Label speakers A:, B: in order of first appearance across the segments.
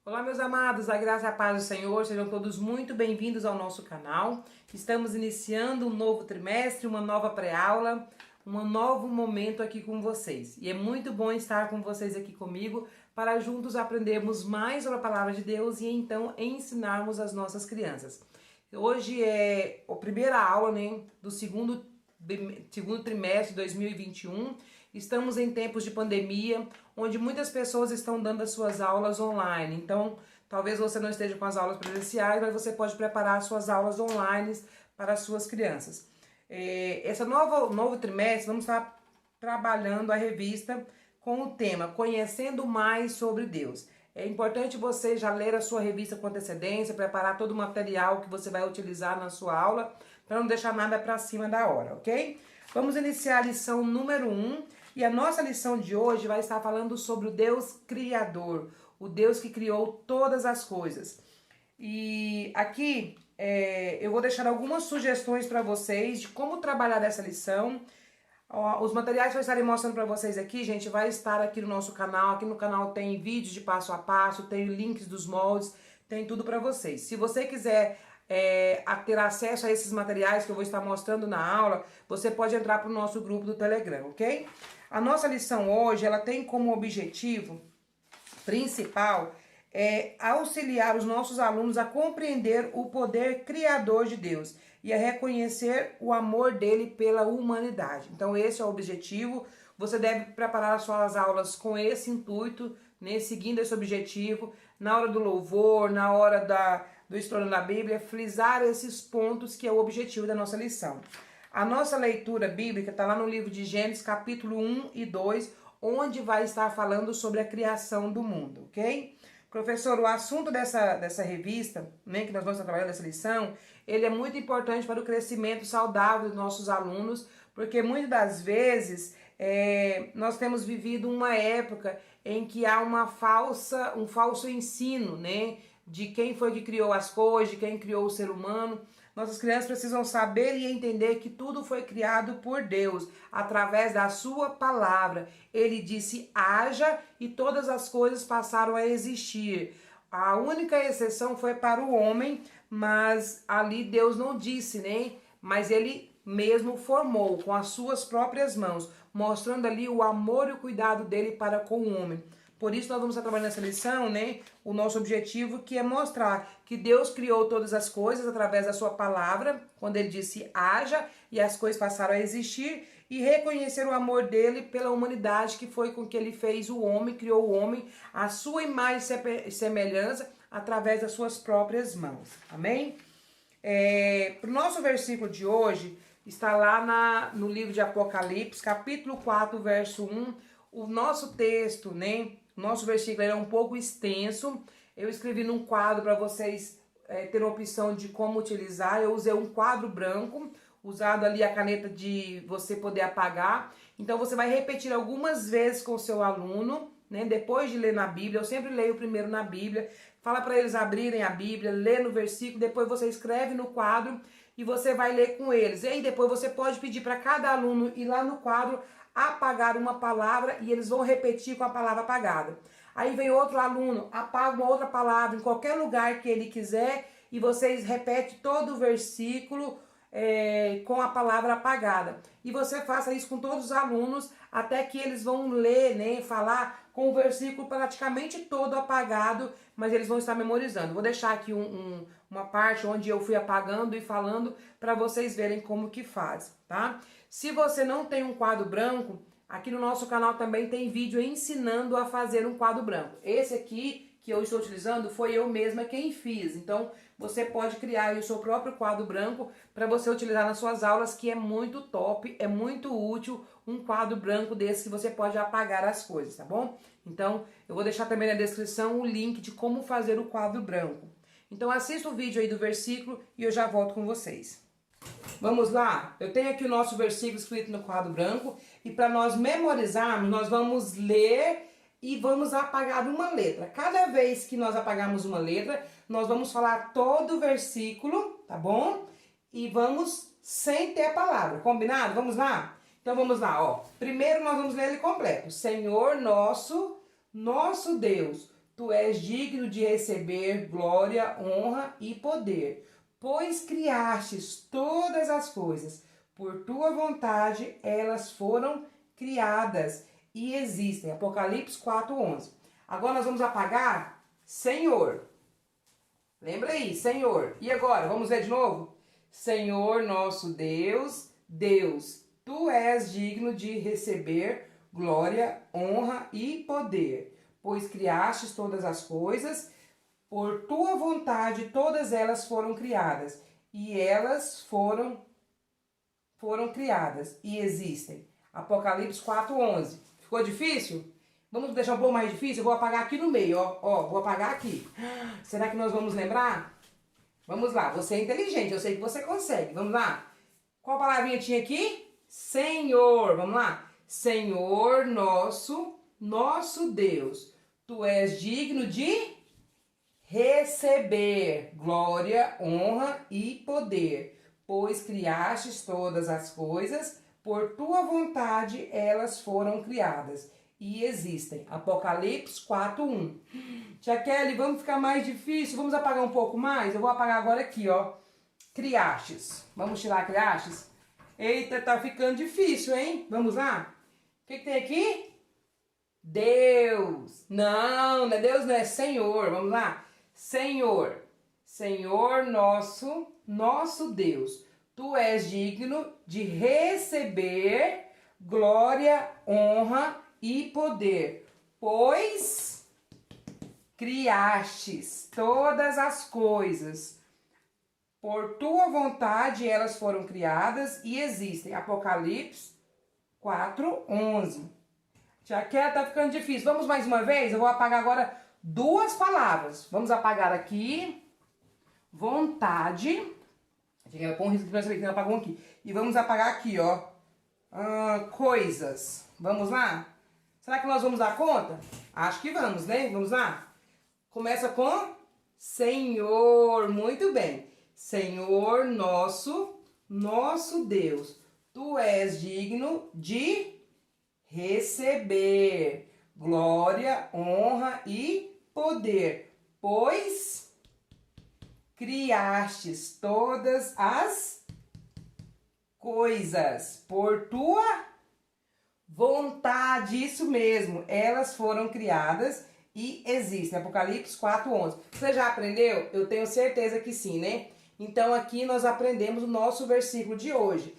A: Olá, meus amados, a graça e a paz do Senhor, sejam todos muito bem-vindos ao nosso canal. Estamos iniciando um novo trimestre, uma nova pré-aula, um novo momento aqui com vocês. E é muito bom estar com vocês aqui comigo para juntos aprendermos mais sobre a palavra de Deus e então ensinarmos as nossas crianças. Hoje é a primeira aula, do segundo trimestre de 2021. Estamos em tempos de pandemia, onde muitas pessoas estão dando as suas aulas online. Então, talvez você não esteja com as aulas presenciais, mas você pode preparar as suas aulas online para as suas crianças. Esse novo trimestre, vamos estar trabalhando a revista com o tema Conhecendo Mais sobre Deus. É importante você já ler a sua revista com antecedência, preparar todo o material que você vai utilizar na sua aula, para não deixar nada para cima da hora, ok? Vamos iniciar a lição número 1, e a nossa lição de hoje vai estar falando sobre o Deus Criador, o Deus que criou todas as coisas. E aqui eu vou deixar algumas sugestões para vocês de como trabalhar essa lição. Os materiais que eu estarei mostrando para vocês aqui, gente, vai estar aqui no nosso canal. Aqui no canal tem vídeos de passo a passo, tem links dos moldes, tem tudo para vocês. Se você quiser ter acesso a esses materiais que eu vou estar mostrando na aula, você pode entrar para o nosso grupo do Telegram, ok? A nossa lição hoje, ela tem como objetivo principal auxiliar os nossos alunos a compreender o poder criador de Deus e a reconhecer o amor dele pela humanidade. Então esse é o objetivo. Você deve preparar as suas aulas com esse intuito, seguindo esse objetivo, na hora do louvor, na hora do estudo da Bíblia, frisar esses pontos que é o objetivo da nossa lição. A nossa leitura bíblica está lá no livro de Gênesis, capítulo 1 e 2, onde vai estar falando sobre a criação do mundo, ok? Professor, o assunto dessa revista, que nós vamos estar trabalhando nessa lição, ele é muito importante para o crescimento saudável dos nossos alunos, porque muitas das vezes nós temos vivido uma época em que há um falso ensino, de quem foi que criou as coisas, de quem criou o ser humano. Nossas crianças precisam saber e entender que tudo foi criado por Deus, através da sua palavra. Ele disse, haja, e todas as coisas passaram a existir. A única exceção foi para o homem, mas ali Deus não disse, mas ele mesmo formou com as suas próprias mãos, mostrando ali o amor e o cuidado dele para com o homem. Por isso nós vamos estar trabalhando nessa lição, o nosso objetivo que é mostrar que Deus criou todas as coisas através da sua palavra, quando ele disse haja e as coisas passaram a existir, e reconhecer o amor dele pela humanidade, que foi com que ele fez o homem, criou o homem, a sua imagem e semelhança, através das suas próprias mãos. Amém? Para o nosso versículo de hoje, está lá no livro de Apocalipse, capítulo 4, verso 1, o nosso texto, nosso versículo é um pouco extenso. Eu escrevi num quadro para vocês terem a opção de como utilizar. Eu usei um quadro branco, usado ali a caneta de você poder apagar. Então você vai repetir algumas vezes com o seu aluno, depois de ler na Bíblia. Eu sempre leio primeiro na Bíblia. Fala para eles abrirem a Bíblia, ler no versículo, depois você escreve no quadro e você vai ler com eles. E aí depois você pode pedir para cada aluno ir lá no quadro, apagar uma palavra, e eles vão repetir com a palavra apagada. Aí vem outro aluno, apaga uma outra palavra em qualquer lugar que ele quiser, e vocês repetem todo o versículo com a palavra apagada. E você faça isso com todos os alunos, até que eles vão ler, falar com o versículo praticamente todo apagado, mas eles vão estar memorizando. Vou deixar aqui uma parte onde eu fui apagando e falando para vocês verem como que faz, tá? Se você não tem um quadro branco, aqui no nosso canal também tem vídeo ensinando a fazer um quadro branco. Esse aqui que eu estou utilizando foi eu mesma quem fiz. Então você pode criar aí o seu próprio quadro branco para você utilizar nas suas aulas, que é muito top, é muito útil um quadro branco desse que você pode apagar as coisas, tá bom? Então eu vou deixar também na descrição o link de como fazer o quadro branco. Então assista o vídeo aí do versículo e eu já volto com vocês. Vamos lá? Eu tenho aqui o nosso versículo escrito no quadro branco, e para nós memorizarmos, nós vamos ler e vamos apagar uma letra. Cada vez que nós apagarmos uma letra, nós vamos falar todo o versículo, tá bom? E vamos sem ter a palavra, combinado? Vamos lá? Então vamos lá, Primeiro nós vamos ler ele completo. Senhor nosso Deus, tu és digno de receber glória, honra e poder, pois criastes todas as coisas, por tua vontade elas foram criadas e existem. Apocalipse 4:11. Agora nós vamos apagar Senhor. Lembra aí, Senhor. E agora, vamos ver de novo? Senhor nosso Deus, Deus, tu és digno de receber glória, honra e poder, pois criastes todas as coisas, por tua vontade todas elas foram criadas, e elas foram criadas e existem. Apocalipse 4:11. Ficou difícil? Vamos deixar um pouco mais difícil? Eu vou apagar aqui no meio, ó, vou apagar aqui. Será que nós vamos lembrar? Vamos lá, você é inteligente, eu sei que você consegue. Vamos lá. Qual palavrinha tinha aqui? Senhor, vamos lá. Senhor nosso Deus, tu és digno de receber glória, honra e poder, pois criastes todas as coisas, por tua vontade elas foram criadas e existem. Apocalipse 4:1. Tia Kelly, vamos ficar mais difícil, vamos apagar um pouco mais? Eu vou apagar agora aqui, ó. Criastes. Vamos tirar criastes? Eita, tá ficando difícil, hein? Vamos lá? O que tem aqui? Deus. Não é Deus, não é Senhor. Vamos lá? Senhor. Senhor nosso Deus. Tu és digno de receber glória, honra e poder, pois criastes todas as coisas. Por tua vontade elas foram criadas e existem. Apocalipse 4:11. Já que tá ficando difícil. Vamos mais uma vez? Eu vou apagar agora duas palavras. Vamos apagar aqui. Vontade. Tinha que pôr um risco pra saber que não apagou um aqui. E vamos apagar aqui, ó. Coisas. Vamos lá? Será que nós vamos dar conta? Acho que vamos, né? Vamos lá? Começa com Senhor. Muito bem. Senhor nosso Deus, tu és digno de receber glória, honra e poder, pois criastes todas as coisas por tua vontade. Isso mesmo, elas foram criadas e existem. Apocalipse 4:11. Você já aprendeu? Eu tenho certeza que sim, né? Então aqui nós aprendemos o nosso versículo de hoje.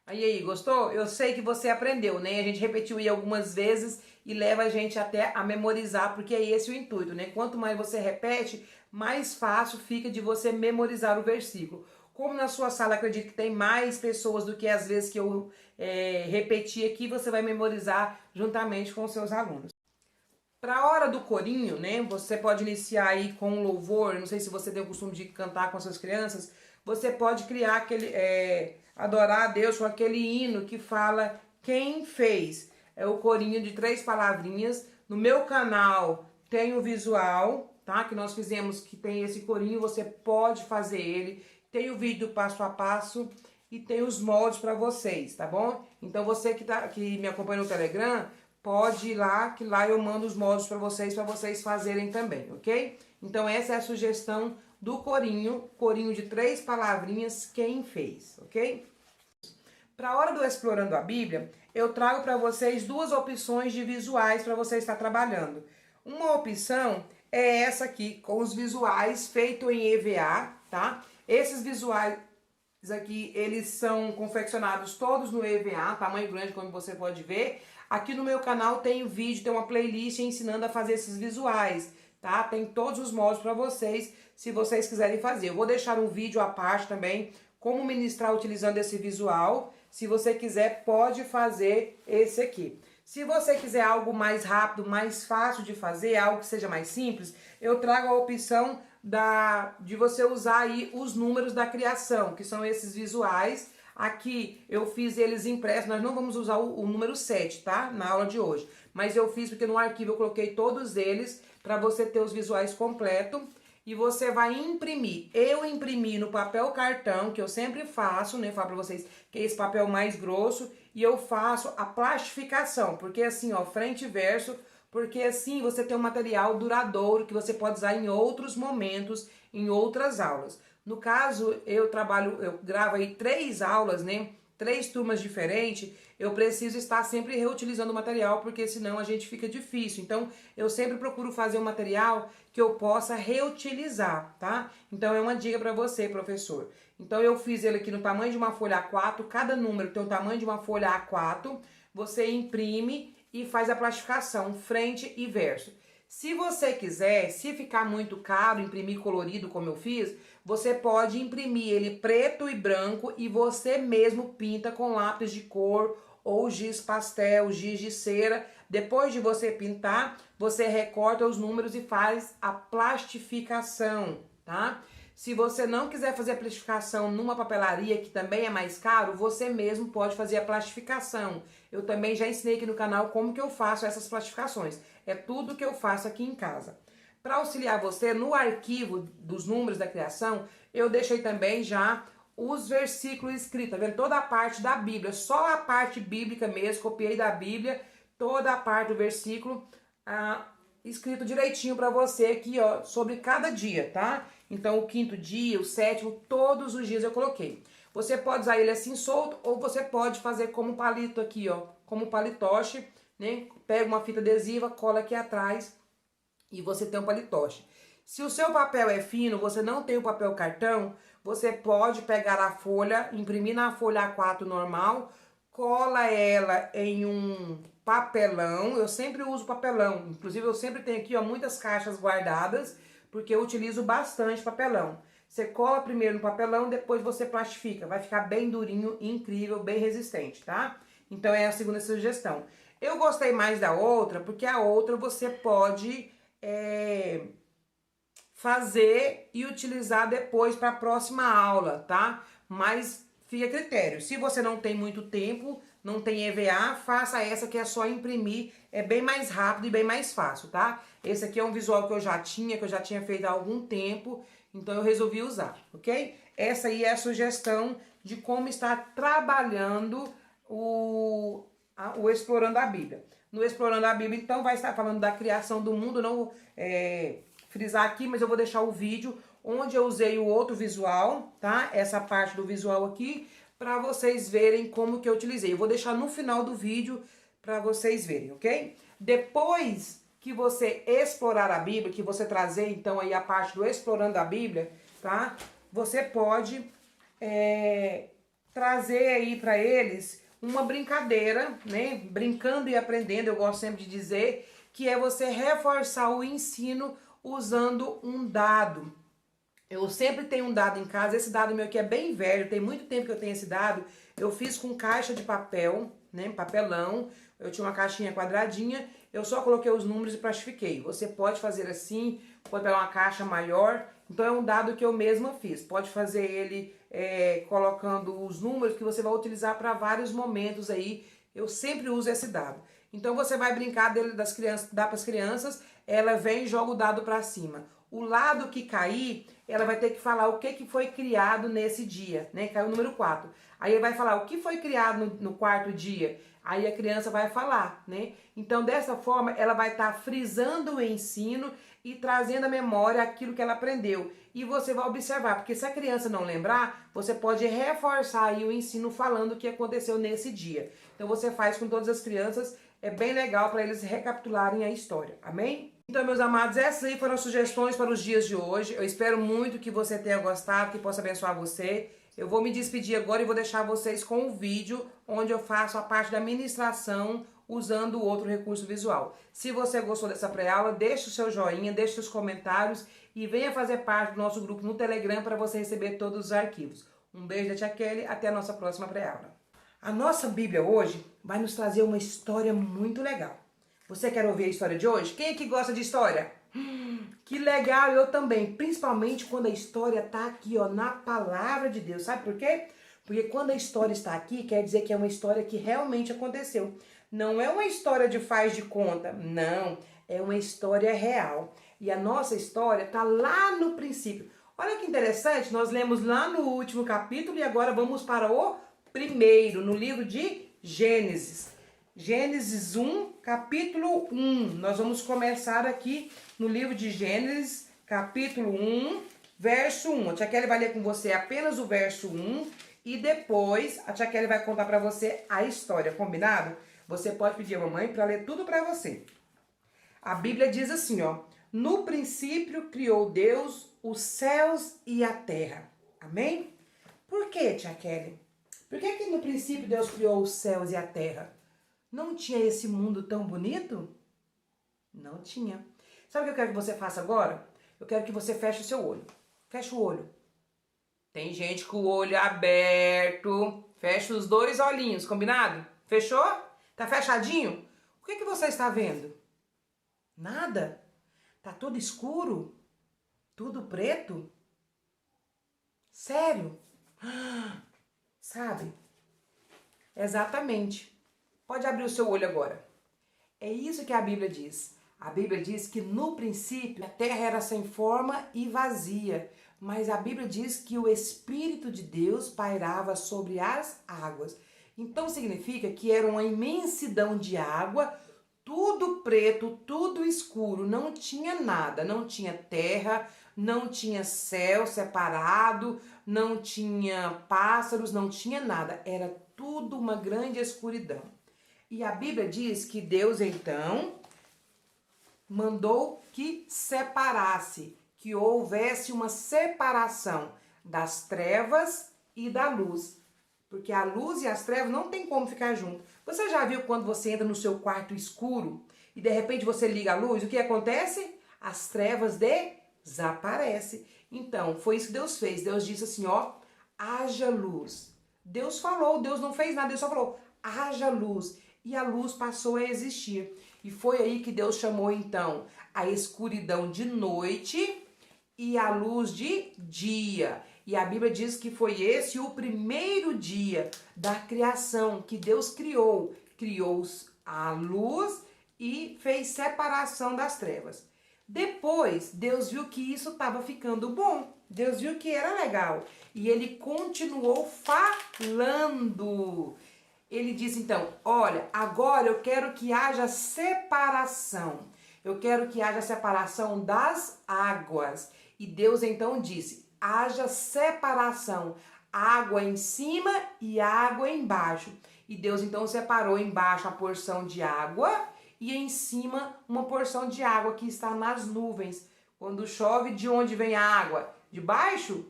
A: Aí, gostou? Eu sei que você aprendeu, né? A gente repetiu aí algumas vezes e leva a gente até a memorizar, porque é esse o intuito, né? Quanto mais você repete, mais fácil fica de você memorizar o versículo. Como na sua sala acredito que tem mais pessoas do que as vezes que eu repeti aqui, você vai memorizar juntamente com os seus alunos. Para a hora do corinho, né? Você pode iniciar aí com um louvor. Não sei se você tem o costume de cantar com as suas crianças. Você pode criar aquele, adorar a Deus com aquele hino que fala quem fez. É o corinho de 3 palavrinhas. No meu canal tem o visual, tá? Que nós fizemos, que tem esse corinho. Você pode fazer ele. Tem o vídeo passo a passo e tem os moldes para vocês, tá bom? Então você que me acompanha no Telegram, pode ir lá, que lá eu mando os moldes para vocês fazerem também, ok? Então essa é a sugestão do corinho de 3 palavrinhas, quem fez, ok? Para a hora do Explorando a Bíblia, eu trago para vocês 2 opções de visuais para você estar trabalhando. Uma opção é essa aqui, com os visuais feito em EVA, tá? Esses visuais aqui, eles são confeccionados todos no EVA, tamanho grande, como você pode ver. Aqui no meu canal tem um vídeo, tem uma playlist ensinando a fazer esses visuais, tá? Tem todos os moldes para vocês, se vocês quiserem fazer. Eu vou deixar um vídeo à parte também, como ministrar utilizando esse visual. Se você quiser, pode fazer esse aqui. Se você quiser algo mais rápido, mais fácil de fazer, algo que seja mais simples, eu trago a opção de você usar aí os números da criação, que são esses visuais. Aqui eu fiz eles impressos, nós não vamos usar o número 7, tá? Na aula de hoje. Mas eu fiz porque no arquivo eu coloquei todos eles para você ter os visuais completos. E você vai imprimir. Eu imprimi no papel cartão, que eu sempre faço, né? Falo para vocês que é esse papel mais grosso. E eu faço a plastificação, porque assim, ó, frente e verso, porque assim você tem um material duradouro que você pode usar em outros momentos, em outras aulas. No caso, eu gravo aí 3 aulas, né? 3 turmas diferentes, eu preciso estar sempre reutilizando o material, porque senão a gente fica difícil. Então, eu sempre procuro fazer um material que eu possa reutilizar, tá? Então, é uma dica para você, professor. Então, eu fiz ele aqui no tamanho de uma folha A4, cada número tem o tamanho de uma folha A4, você imprime e faz a plastificação, frente e verso. Se você quiser, se ficar muito caro imprimir colorido como eu fiz, você pode imprimir ele preto e branco e você mesmo pinta com lápis de cor ou giz pastel, giz de cera. Depois de você pintar, você recorta os números e faz a plastificação, tá? Se você não quiser fazer a plastificação numa papelaria, que também é mais caro, você mesmo pode fazer a plastificação. Eu também já ensinei aqui no canal como que eu faço essas plastificações. É tudo que eu faço aqui em casa. Para auxiliar você, no arquivo dos números da criação, eu deixei também já os versículos escritos, tá vendo? Toda a parte da Bíblia, só a parte bíblica mesmo, copiei da Bíblia, toda a parte do versículo escrito direitinho para você aqui, ó, sobre cada dia, tá? Então, o 5º dia, o 7º, todos os dias eu coloquei. Você pode usar ele assim solto, ou você pode fazer como palito aqui, ó, como palitoche, né? Pega uma fita adesiva, cola aqui atrás e você tem um palitoche. Se o seu papel é fino, você não tem o papel cartão, você pode pegar a folha, imprimir na folha A4 normal, cola ela em um papelão. Eu sempre uso papelão, inclusive eu sempre tenho aqui, ó, muitas caixas guardadas, porque eu utilizo bastante papelão. Você cola primeiro no papelão, depois você plastifica, vai ficar bem durinho, incrível, bem resistente, tá? Então é a segunda sugestão. Eu gostei mais da outra, porque a outra você pode fazer e utilizar depois para a próxima aula, tá? Mas fica a critério. Se você não tem muito tempo, não tem EVA, faça essa que é só imprimir, é bem mais rápido e bem mais fácil, tá? Esse aqui é um visual que eu já tinha feito há algum tempo, então eu resolvi usar, ok? Essa aí é a sugestão de como estar trabalhando o Explorando a Bíblia. No Explorando a Bíblia, então, vai estar falando da criação do mundo, não vou frisar aqui, mas eu vou deixar o vídeo onde eu usei o outro visual, tá? Essa parte do visual aqui, para vocês verem como que eu utilizei. Eu vou deixar no final do vídeo para vocês verem, ok? Depois que você explorar a Bíblia, que você trazer, então, aí a parte do Explorando a Bíblia, tá? Você pode trazer aí para eles uma brincadeira, né? Brincando e aprendendo, eu gosto sempre de dizer, que é você reforçar o ensino usando um dado. Eu sempre tenho um dado em casa, esse dado meu aqui é bem velho, tem muito tempo que eu tenho esse dado. Eu fiz com caixa de papel, né, papelão, eu tinha uma caixinha quadradinha, eu só coloquei os números e plastifiquei. Você pode fazer assim, pode pegar uma caixa maior, então é um dado que eu mesma fiz. Pode fazer ele colocando os números que você vai utilizar para vários momentos aí, eu sempre uso esse dado. Então você vai brincar dele das crianças, dá para as crianças, ela vem e joga o dado para cima. O lado que cair, ela vai ter que falar o que foi criado nesse dia, né? Caiu o número 4. Aí ele vai falar o que foi criado no 4º dia. Aí a criança vai falar, né? Então, dessa forma, ela vai estar frisando o ensino e trazendo à memória aquilo que ela aprendeu. E você vai observar, porque se a criança não lembrar, você pode reforçar aí o ensino falando o que aconteceu nesse dia. Então, você faz com todas as crianças, é bem legal para eles recapitularem a história, amém? Então, meus amados, essas aí foram as sugestões para os dias de hoje. Eu espero muito que você tenha gostado, que possa abençoar você. Eu vou me despedir agora e vou deixar vocês com o vídeo onde eu faço a parte da ministração usando o outro recurso visual. Se você gostou dessa pré-aula, deixe o seu joinha, deixe os comentários e venha fazer parte do nosso grupo no Telegram para você receber todos os arquivos. Um beijo da Tia Kelly, até a nossa próxima pré-aula. A nossa Bíblia hoje vai nos trazer uma história muito legal. Você quer ouvir a história de hoje? Quem é que gosta de história? Que legal, eu também. Principalmente quando a história está aqui, ó, na palavra de Deus. Sabe por quê? Porque quando a história está aqui, quer dizer que é uma história que realmente aconteceu. Não é uma história de faz de conta. Não, é uma história real. E a nossa história está lá no princípio. Olha que interessante, nós lemos lá no último capítulo e agora vamos para o primeiro, no livro de Gênesis. Gênesis 1, capítulo 1. Nós vamos começar aqui no livro de Gênesis, capítulo 1, verso 1. A tia Kelly vai ler com você apenas o verso 1 e depois a tia Kelly vai contar para você a história, combinado? Você pode pedir a mamãe para ler tudo para você. A Bíblia diz assim, ó: no princípio criou Deus os céus e a terra. Amém? Por que, tia Kelly? Por que no princípio Deus criou os céus e a terra? Não tinha esse mundo tão bonito? Não tinha. Sabe o que eu quero que você faça agora? Eu quero que você feche o seu olho. Fecha o olho. Tem gente com o olho aberto. Fecha os dois olhinhos, combinado? Fechou? Tá fechadinho? O que você está vendo? Nada. Tá tudo escuro? Tudo preto? Sério? Sabe? Exatamente. Pode abrir o seu olho agora. É isso que a Bíblia diz. A Bíblia diz que no princípio a terra era sem forma e vazia, mas a Bíblia diz que o Espírito de Deus pairava sobre as águas. Então significa que era uma imensidão de água, tudo preto, tudo escuro, não tinha nada, não tinha terra, não tinha céu separado, não tinha pássaros, não tinha nada, era tudo uma grande escuridão. E a Bíblia diz que Deus então mandou que separasse, que houvesse uma separação das trevas e da luz. Porque a luz e as trevas não tem como ficar junto. Você já viu quando você entra no seu quarto escuro e de repente você liga a luz, o que acontece? As trevas desaparecem. Então, foi isso que Deus fez. Deus disse assim, ó, haja luz. Deus falou, Deus não fez nada, Deus só falou, haja luz. E a luz passou a existir. E foi aí que Deus chamou então a escuridão de noite e a luz de dia. E a Bíblia diz que foi esse o primeiro dia da criação que Deus criou. Criou a luz e fez separação das trevas. Depois, Deus viu que isso estava ficando bom. Deus viu que era legal. E ele continuou falando. Ele disse então, olha, agora eu quero que haja separação. Eu quero que haja separação das águas. E Deus então disse, haja separação, água em cima e água embaixo. E Deus então separou embaixo a porção de água e em cima uma porção de água que está nas nuvens. Quando chove, de onde vem a água? De baixo?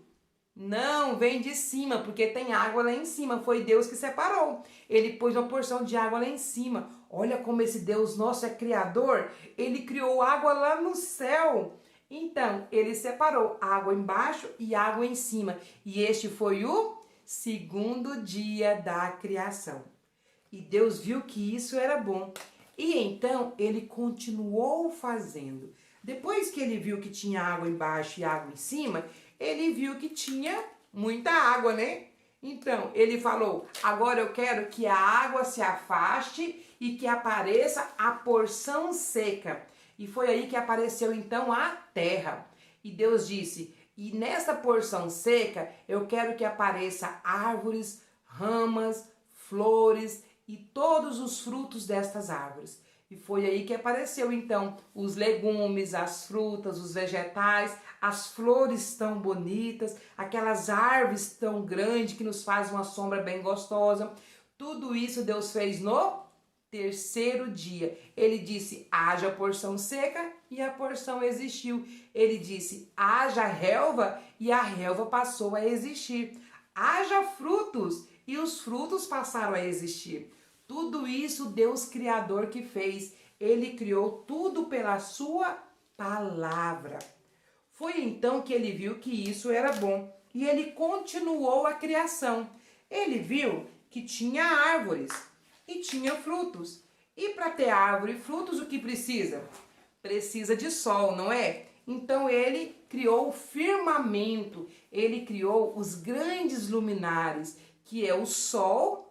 A: Não, vem de cima, porque tem água lá em cima. Foi Deus que separou. Ele pôs uma porção de água lá em cima. Olha como esse Deus nosso é criador. Ele criou água lá no céu. Então, ele separou água embaixo e água em cima. E este foi o segundo dia da criação. E Deus viu que isso era bom. E então, ele continuou fazendo. Depois que ele viu que tinha água embaixo e água em cima, ele viu que tinha muita água, né? Então, ele falou, agora eu quero que a água se afaste e que apareça a porção seca. E foi aí que apareceu então a terra. E Deus disse, e nessa porção seca eu quero que apareça árvores, ramas, flores e todos os frutos destas árvores. E foi aí que apareceu então os legumes, as frutas, os vegetais, as flores tão bonitas, aquelas árvores tão grandes que nos fazem uma sombra bem gostosa. Tudo isso Deus fez no terceiro dia. Ele disse, haja porção seca e a porção existiu. Ele disse, haja relva e a relva passou a existir. Haja frutos e os frutos passaram a existir. Tudo isso Deus Criador que fez. Ele criou tudo pela sua palavra. Foi então que ele viu que isso era bom. E ele continuou a criação. Ele viu que tinha árvores e tinha frutos. E para ter árvore e frutos, o que precisa? Precisa de sol, não é? Então ele criou o firmamento. Ele criou os grandes luminares, que é o sol,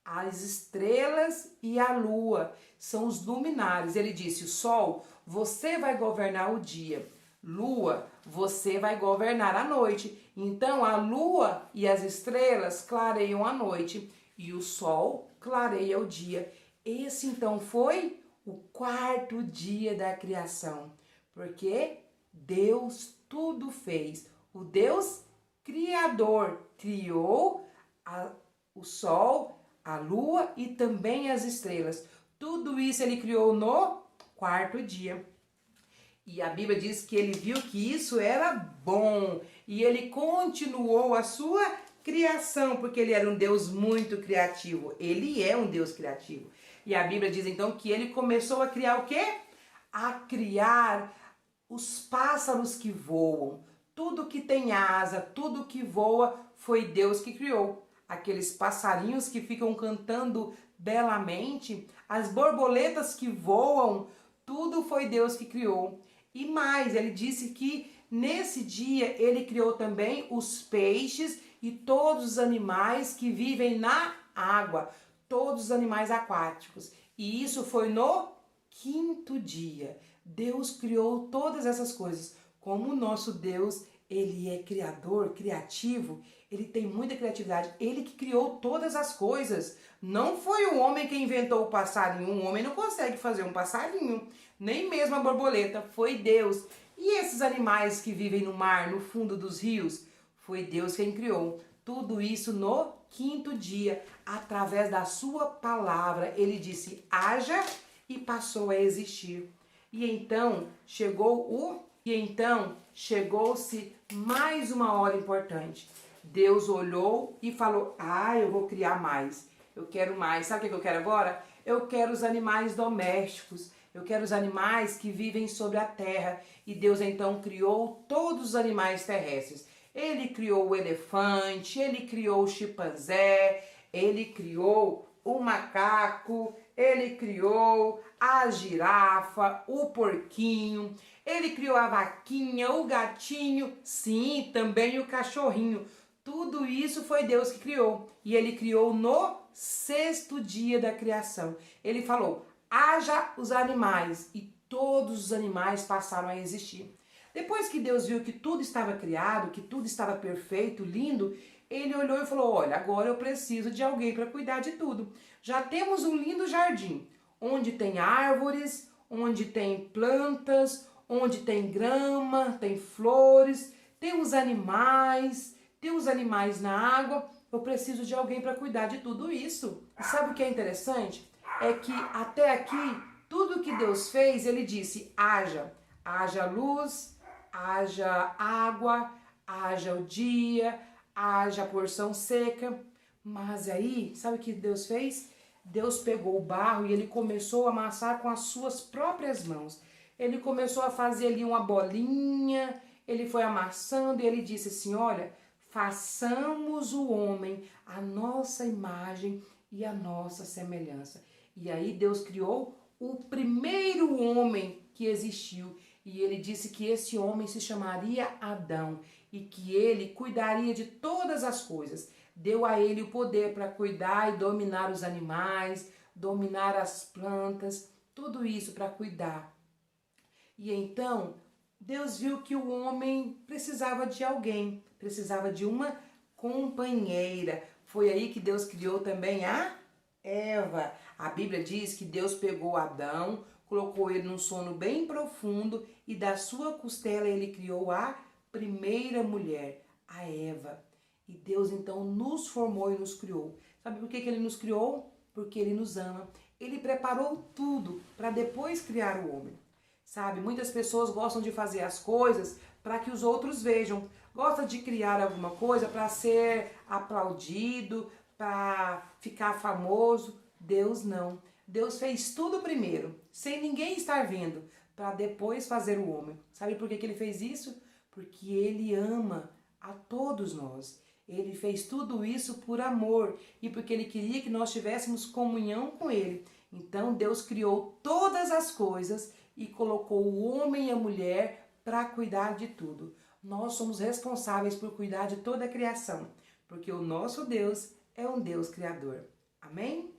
A: as estrelas e a lua, são os luminares. Ele disse, o sol, você vai governar o dia. Lua, você vai governar a noite. Então a lua e as estrelas clareiam a noite e o sol clareia o dia. Esse então foi o quarto dia da criação, porque Deus tudo fez. O Deus Criador criou o sol, a lua e também as estrelas. Tudo isso ele criou no quarto dia. E a Bíblia diz que ele viu que isso era bom e ele continuou a sua criação, porque ele era um Deus muito criativo. Ele é um Deus criativo. E a Bíblia diz então que ele começou a criar o quê? A criar os pássaros que voam. Tudo que tem asa, tudo que voa, foi Deus que criou. Aqueles passarinhos que ficam cantando belamente, as borboletas que voam, tudo foi Deus que criou. E mais, ele disse que nesse dia ele criou também os peixes e todos os animais que vivem na água, todos os animais aquáticos. E isso foi no quinto dia. Deus criou todas essas coisas. Como o nosso Deus, ele é criador, criativo, ele tem muita criatividade. Ele que criou todas as coisas. Não foi o homem que inventou o passarinho. Um homem não consegue fazer um passarinho, nem mesmo a borboleta. Foi Deus. E esses animais que vivem no mar, no fundo dos rios? Foi Deus quem criou. Tudo isso no quinto dia, através da sua palavra. Ele disse, haja, e passou a existir. E então chegou-se mais uma hora importante. Deus olhou e falou, eu vou criar mais. Eu quero mais. Sabe o que eu quero agora? Eu quero os animais domésticos. Eu quero os animais que vivem sobre a terra. E Deus então criou todos os animais terrestres. Ele criou o elefante, ele criou o chimpanzé, ele criou o macaco, ele criou a girafa, o porquinho, ele criou a vaquinha, o gatinho, sim, também o cachorrinho. Tudo isso foi Deus que criou. E ele criou no sexto dia da criação. Ele falou, haja os animais, e todos os animais passaram a existir. Depois que Deus viu que tudo estava criado, que tudo estava perfeito, lindo, ele olhou e falou, olha, agora eu preciso de alguém para cuidar de tudo. Já temos um lindo jardim, onde tem árvores, onde tem plantas, onde tem grama, tem flores, tem os animais na água. Eu preciso de alguém para cuidar de tudo isso. E sabe o que é interessante? É que até aqui, tudo que Deus fez, ele disse, haja luz, haja água, haja o dia, haja porção seca. Mas aí, sabe o que Deus fez? Deus pegou o barro e ele começou a amassar com as suas próprias mãos. Ele começou a fazer ali uma bolinha, ele foi amassando e ele disse assim, olha, façamos o homem a nossa imagem e a nossa semelhança. E aí Deus criou o primeiro homem que existiu. E ele disse que esse homem se chamaria Adão e que ele cuidaria de todas as coisas. Deu a ele o poder para cuidar e dominar os animais, dominar as plantas, tudo isso para cuidar. E então, Deus viu que o homem precisava de alguém, precisava de uma companheira. Foi aí que Deus criou também a Eva. A Bíblia diz que Deus pegou Adão, colocou ele num sono bem profundo e da sua costela ele criou a primeira mulher, a Eva. E Deus então nos formou e nos criou. Sabe por que ele nos criou? Porque ele nos ama. Ele preparou tudo para depois criar o homem. Sabe, muitas pessoas gostam de fazer as coisas para que os outros vejam. Gosta de criar alguma coisa para ser aplaudido, para ficar famoso. Deus não. Deus fez tudo primeiro, sem ninguém estar vendo, para depois fazer o homem. Sabe por que ele fez isso? Porque ele ama a todos nós. Ele fez tudo isso por amor e porque ele queria que nós tivéssemos comunhão com ele. Então Deus criou todas as coisas e colocou o homem e a mulher para cuidar de tudo. Nós somos responsáveis por cuidar de toda a criação, porque o nosso Deus é um Deus criador. Amém?